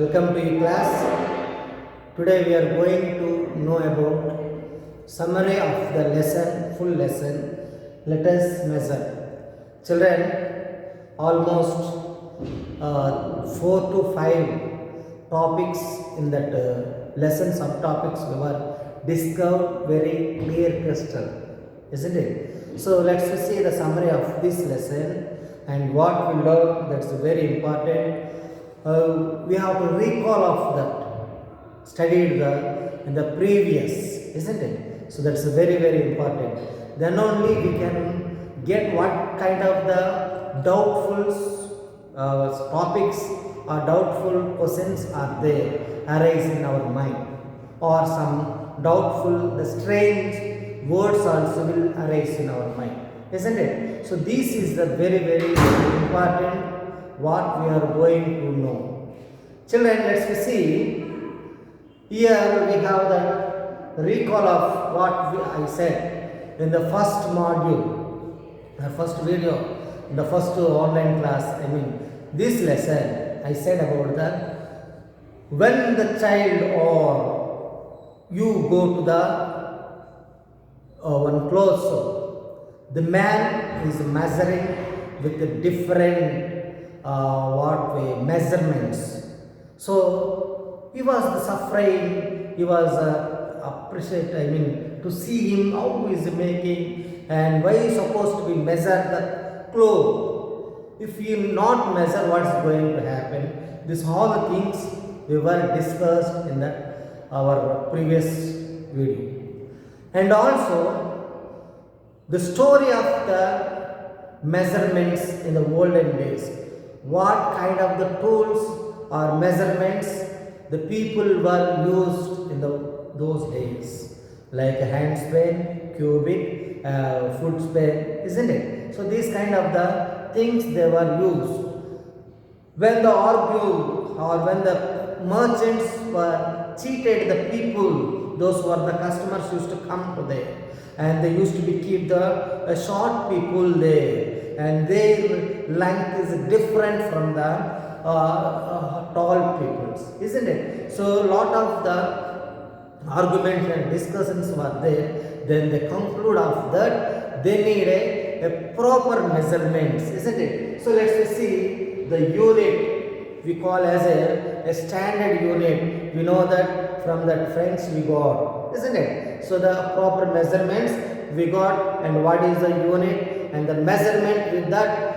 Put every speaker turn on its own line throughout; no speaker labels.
Welcome to class. Today we are going to know about summary of the lesson, full lesson. Let us measure. Children, almost 4 to 5 topics in that lesson, subtopics we were discovered very clear crystal, isn't it? So let's see the summary of this lesson and what we learned. That's very important. We have to recall of that studied in the previous, isn't it? So that's very important. Then only we can get what kind of the doubtful topics or doubtful questions are there arise in our mind, or some doubtful the strange words also will arise in our mind, isn't it? So this is the very important what we are going to know. Children, let's see. Here we have the recall of what I said in the first module, the first video, in the first online class. This lesson I said about that when the child or you go to the one clothes, the man is measuring with the different measurements. So he was suffering, he was appreciate, to see him how he is making and why he is supposed to be measured the cloth. If he not measure, what is going to happen? This all the things we were discussed in our previous video. And also the story of the measurements in the olden days. What kind of the tools or measurements the people were used in those days, like hand span, cubic, foot span, isn't it? So these kind of the things they were used. When the argue or when the merchants were cheated the people, those were the customers used to come to there, and they used to keep the short people there, and their length is different from the tall peoples, isn't it? So a lot of the arguments and discussions were there. Then they conclude of that they need a proper measurements, isn't it? So let's see the unit we call as a standard unit. We know that from that French we got, isn't it? So the proper measurements we got, and what is the unit, and the measurement with that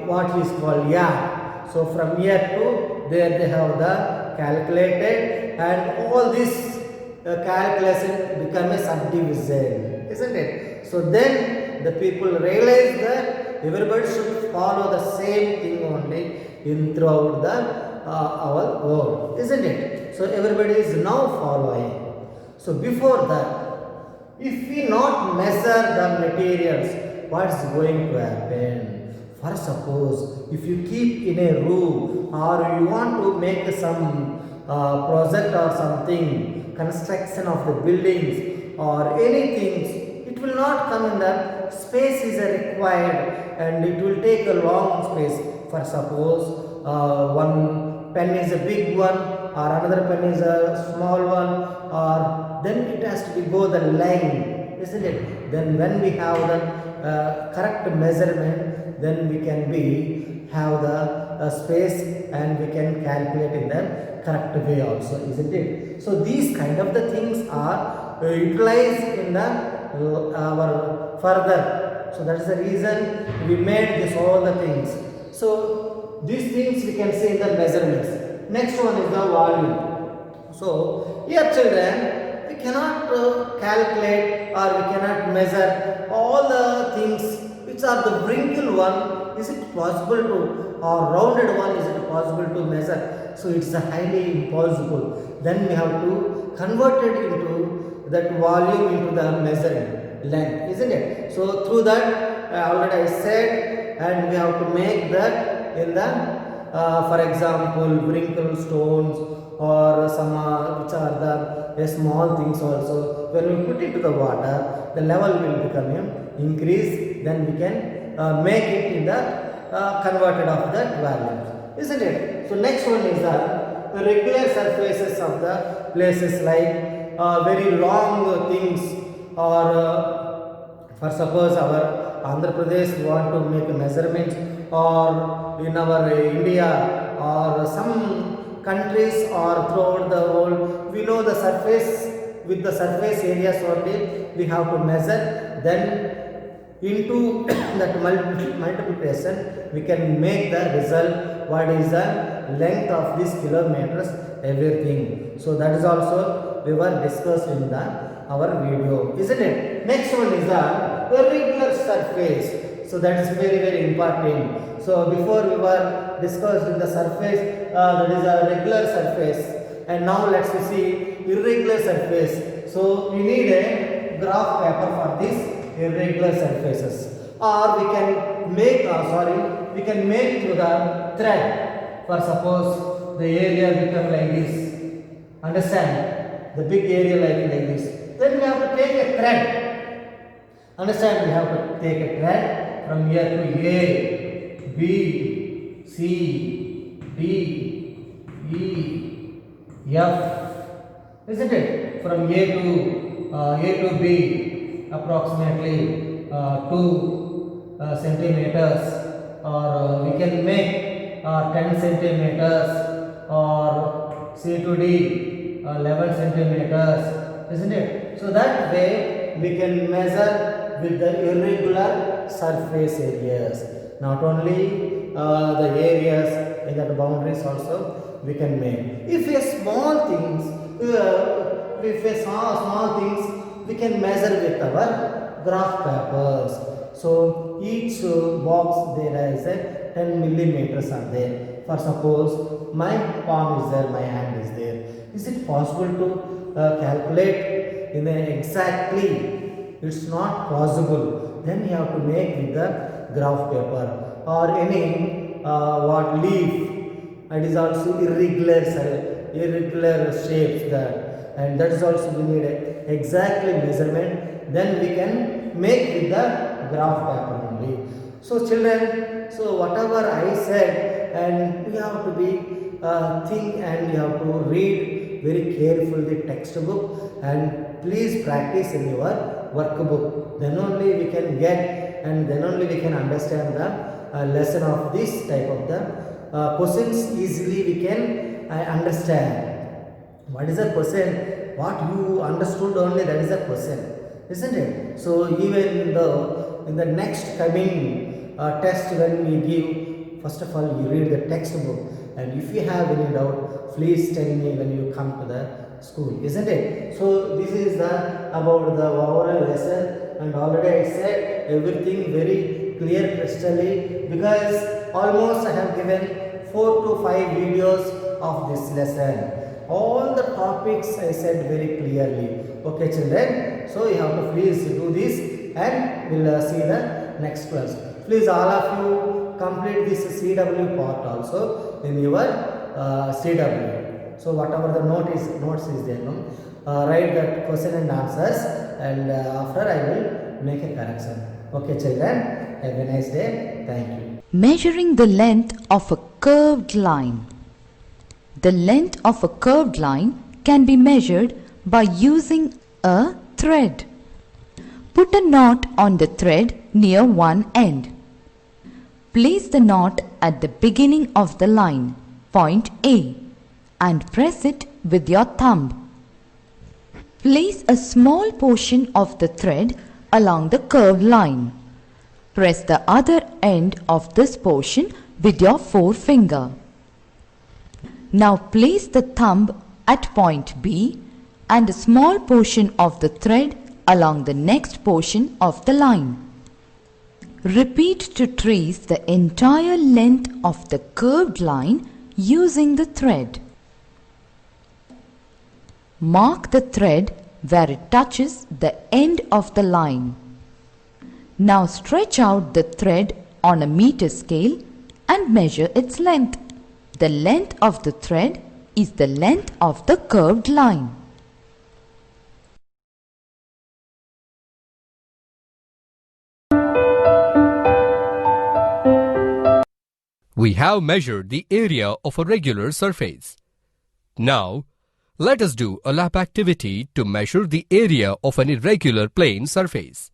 what is called yard. So from here to there they have the calculated, and all this calculation become a subdivision, isn't it? So then the people realize that everybody should follow the same thing only in throughout the our world, isn't it? So everybody is now following. So before that, if we not measure the materials, what is going to happen? For suppose, if you keep in a room, or you want to make some project or something, construction of the buildings or anything, it will not come in the space is required, and it will take a long space. For suppose one pen is a big one, or another pen is a small one, or then it has to go the length, isn't it? Then when we have the correct measurement, then we can have the space, and we can calculate in the correct way also, isn't it? So these kind of the things are utilized in our further. So that is the reason we made this all the things. So these things we can see in the measurements. Next one is the volume. So here children, we cannot calculate or we cannot measure all the things which are the wrinkled one. Is it possible to, or rounded one, is it possible to measure? So it's highly impossible. Then we have to convert it into that volume into the measuring length, isn't it? So through that already I said, and we have to make that in the for example wrinkled stones, or some which are the small things also. When we put it to the water, the level will become increase. Then we can make it in the converted of that values, isn't it? So next one is the regular surfaces of the places, like very long things, or for suppose our Andhra Pradesh want to make measurements, or in our India, or some countries, or throughout the world, we know the surface, with the surface areas only we have to measure, then into that multiplication we can make the result, what is the length of these kilometers, everything. So that is also we were discussed in the our video, isn't it? Next one is the irregular surface. So that is very important. So before we were discussed in the surface, that is a regular surface, and now let's see irregular surface. So we need a graph paper for this irregular surfaces, or we can make we can make through the thread. For suppose the area become like this, understand, the big area like this, then we have to take a thread, understand, we have to take a thread from here to A, B, C, D, E, F, isn't it? From A to B, approximately 2 centimeters, or we can make 10 centimeters, or C to D 11 centimeters, isn't it? So that way we can measure with the irregular surface areas. Not only the areas in the boundaries also we can make. If a small things, we can measure with our graph papers. So each box there is a 10 millimeters are there. For suppose my palm is there, my hand is there. Is it possible to calculate in exactly? It's not possible. Then you have to make with the graph paper, or any leaf. It is also irregular shapes that, and that is also we need a exactly measurement. Then we can make with the graph paper only. So children, so whatever I said, and you have to be think, and you have to read very carefully textbook, and please practice in your workbook. Then only we can get, and then only we can understand the lesson of this type of the questions easily we can understand. What is a question? What you understood only, that is a question, isn't it? So even in the next coming test when we give, first of all you read the textbook, and if you have any doubt, please tell me when you come to the school, isn't it? So this is about the overall lesson, and already I said everything very clear crystally, because almost I have given 4 to 5 videos of this lesson. All the topics I said very clearly. Okay children, so you have to please do this, and we'll see the next class. Please all of you complete this CW part also in your CW. So whatever the notes is there, no? Write that question and answers, and after I will make a correction. Okay children, have a nice day. Thank you.
Measuring the length of a curved line. The length of a curved line can be measured by using a thread. Put a knot on the thread near one end. Place the knot at the beginning of the line, point A, and press it with your thumb. Place a small portion of the thread along the curved line. Press the other end of this portion with your forefinger. Now place the thumb at point B and a small portion of the thread along the next portion of the line. Repeat to trace the entire length of the curved line using the thread. Mark the thread where it touches the end of the line. Now stretch out the thread on a meter scale and measure its length. The length of the thread is the length of the curved line.
We have measured the area of a regular surface. Now, let us do a lab activity to measure the area of an irregular plane surface.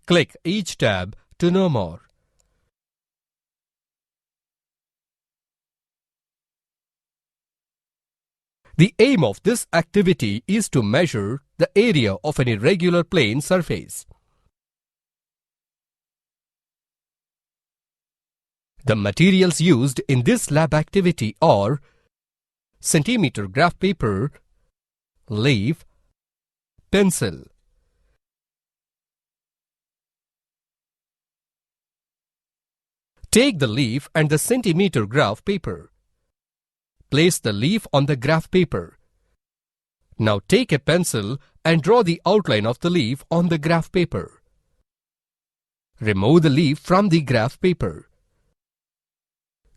Click each tab to know more. The aim of this activity is to measure the area of an irregular plane surface. The materials used in this lab activity are centimeter graph paper, leaf, pencil. Take the leaf and the centimeter graph paper. Place the leaf on the graph paper. Now take a pencil and draw the outline of the leaf on the graph paper. Remove the leaf from the graph paper.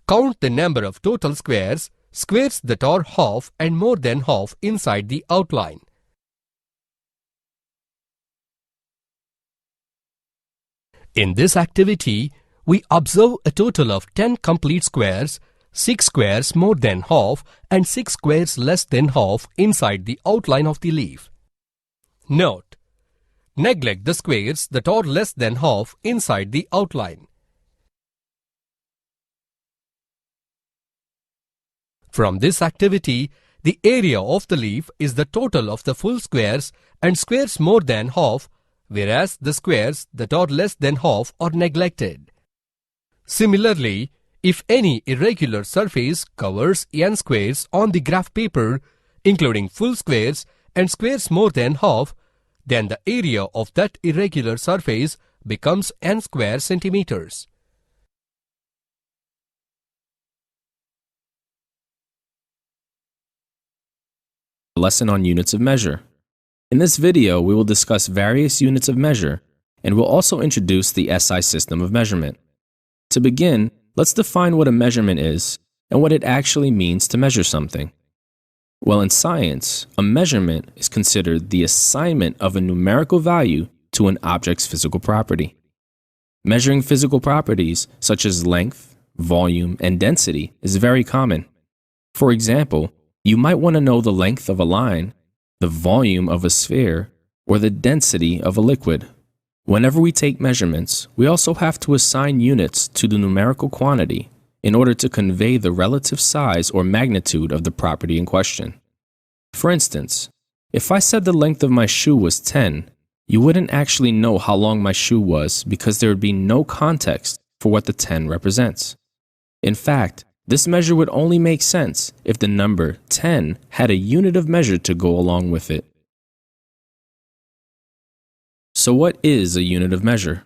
Count the number of total squares that are half and more than half inside the outline. In this activity, we observe a total of 10 complete squares, 6 squares more than half and 6 squares less than half inside the outline of the leaf. Note: neglect the squares that are less than half inside the outline. From this activity, the area of the leaf is the total of the full squares and squares more than half, whereas the squares that are less than half are neglected. Similarly, if any irregular surface covers n squares on the graph paper, including full squares and squares more than half, then the area of that irregular surface becomes n square centimeters.
Lesson on units of measure. In this video, we will discuss various units of measure, and we'll also introduce the SI system of measurement. To begin, let's define what a measurement is and what it actually means to measure something. Well, in science, a measurement is considered the assignment of a numerical value to an object's physical property. Measuring physical properties such as length, volume, and density is very common. For example, you might want to know the length of a line, the volume of a sphere, or the density of a liquid. Whenever we take measurements, we also have to assign units to the numerical quantity in order to convey the relative size or magnitude of the property in question. For instance, if I said the length of my shoe was 10, you wouldn't actually know how long my shoe was because there would be no context for what the 10 represents. In fact, this measure would only make sense if the number 10 had a unit of measure to go along with it. So what is a unit of measure?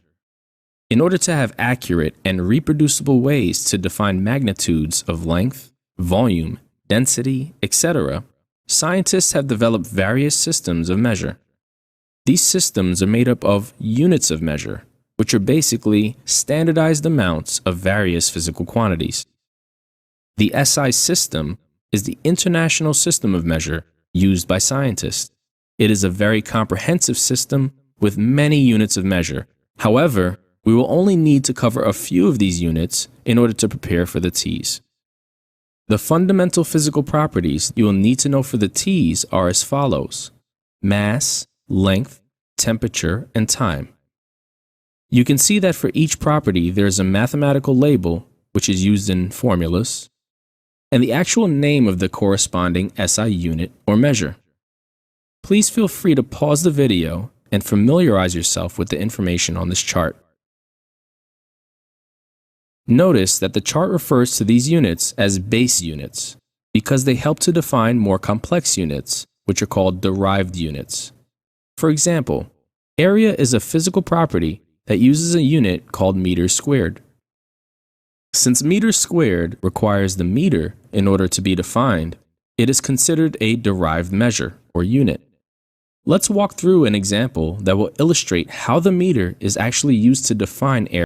In order to have accurate and reproducible ways to define magnitudes of length, volume, density, etc., scientists have developed various systems of measure. These systems are made up of units of measure, which are basically standardized amounts of various physical quantities. The SI system is the international system of measure used by scientists. It is a very comprehensive system with many units of measure. However, we will only need to cover a few of these units in order to prepare for the T's. The fundamental physical properties you will need to know for the T's are as follows: mass, length, temperature, and time. You can see that for each property there is a mathematical label, which is used in formulas, and the actual name of the corresponding SI unit or measure. Please feel free to pause the video and familiarize yourself with the information on this chart. Notice that the chart refers to these units as base units because they help to define more complex units, which are called derived units. For example, area is a physical property that uses a unit called meters squared. Since meters squared requires the meter in order to be defined, it is considered a derived measure or unit. Let's walk through an example that will illustrate how the meter is actually used to define area.